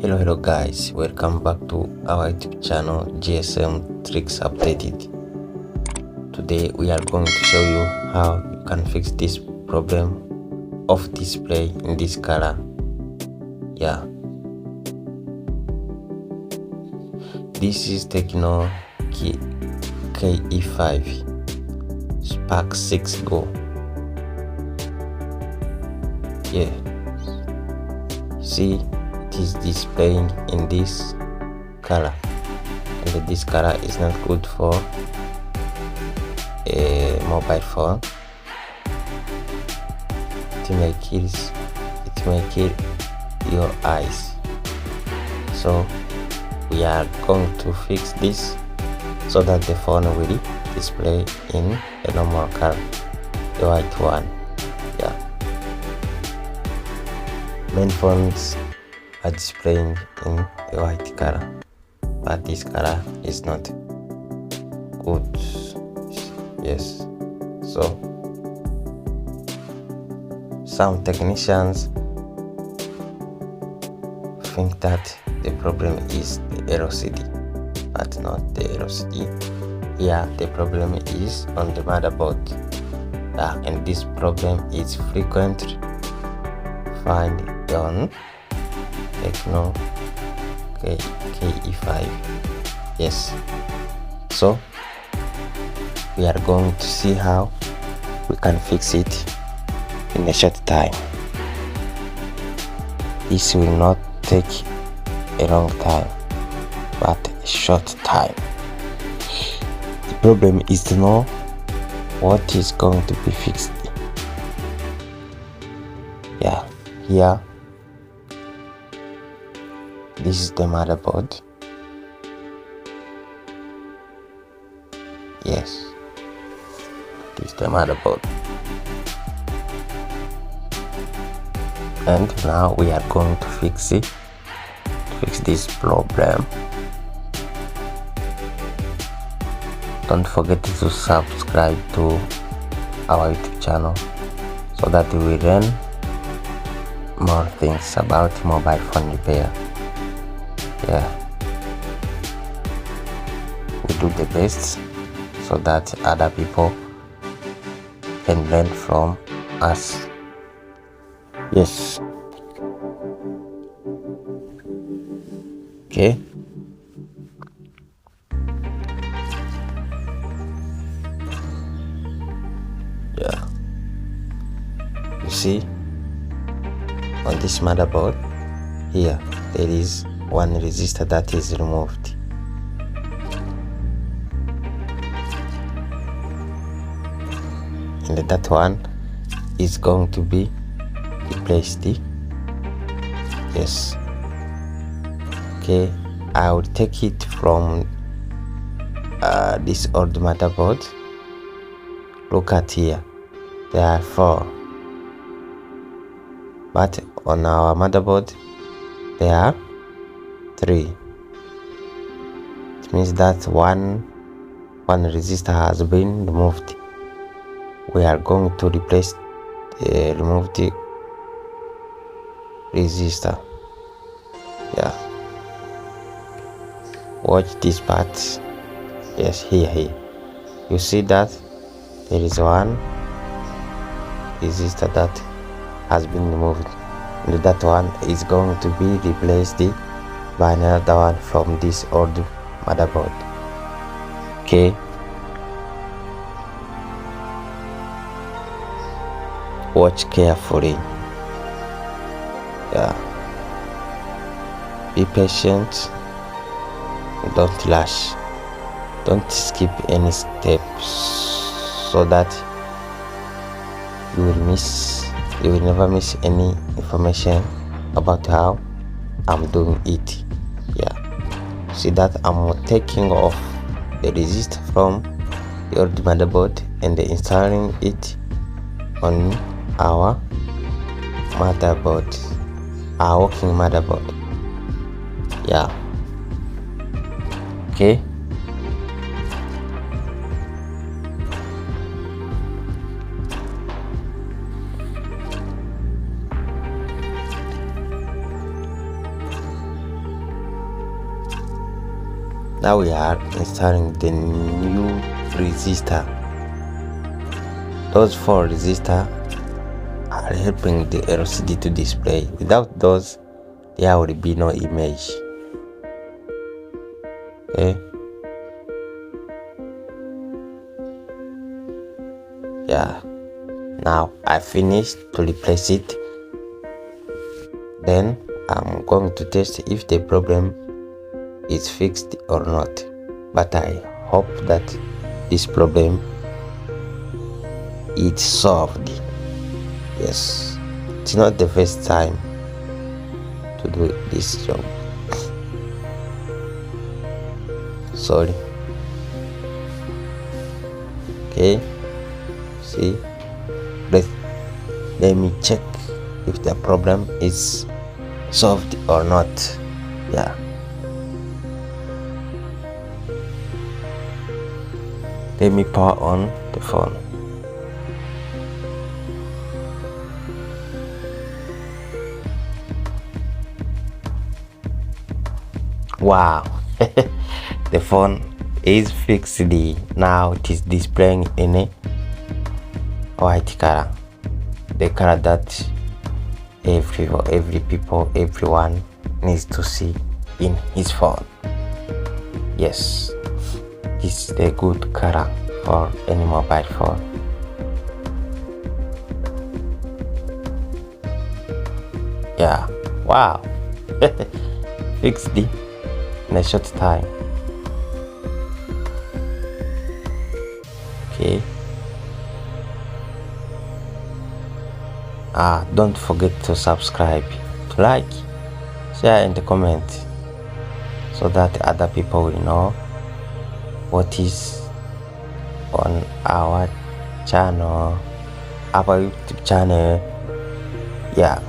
Hello guys, welcome back to our YouTube channel GSM Tricks Updated. Today we are going to show you how you can fix this problem of display in this color. This is Tecno KE5 Spark 6 Go. See, it is displaying in this color, and this color is not good for a mobile phone. It may kill your eyes. So we are going to fix this so that the phone will display in a normal color, the white one. Many phones are displaying in a white color, but this color is not good. So some technicians think that the problem is the LCD, but not the LCD. Here the problem is on the motherboard, and this problem is frequently found on Tecno KE5. So we are going to see how we can fix it in a short time. This will not take a long time, but a short time. The problem is to know what is going to be fixed. Here, this is the motherboard. This is the motherboard. And now we are going to fix this problem. Don't forget to subscribe to our YouTube channel so that we will learn more things about mobile phone repair. We do the best so that other people can learn from us. You see, on this motherboard here there is one resistor that is removed. And that one is going to be replaced. I will take it from this old motherboard. Look at here, there are 4, but on our motherboard there are 3. It means that one resistor has been removed. We are going to replace the removed resistor. Watch this part. Here you see that there is one resistor that has been removed, and that one is going to be replaced by another one from this old motherboard. Watch carefully. Be patient, don't rush, don't skip any steps, so that you will never miss any information about how I'm doing it. See that I'm taking off the resistor from the old motherboard and installing it on our motherboard, our working motherboard. Now we are installing the new resistor. Those 4 resistors are helping the LCD to display. Without those, there will be no image. Okay. Yeah. Now I finished to replace it. Then I'm going to test if the problem is fixed or not. But I hope that this problem is solved. Yes, it's not the first time to do this job. Sorry. Okay, see, let me check if the problem is solved or not. Yeah, let me power on the phone. Wow. The phone is fixed. Now it is displaying in a white color, the color that everyone needs to see in his phone. Yes, this is a good color for any mobile phone. Yeah, wow. Fixed in a short time. Okay. Don't forget to subscribe, to like, share and comment, so that other people will know what is on our channel, our YouTube channel. Yeah.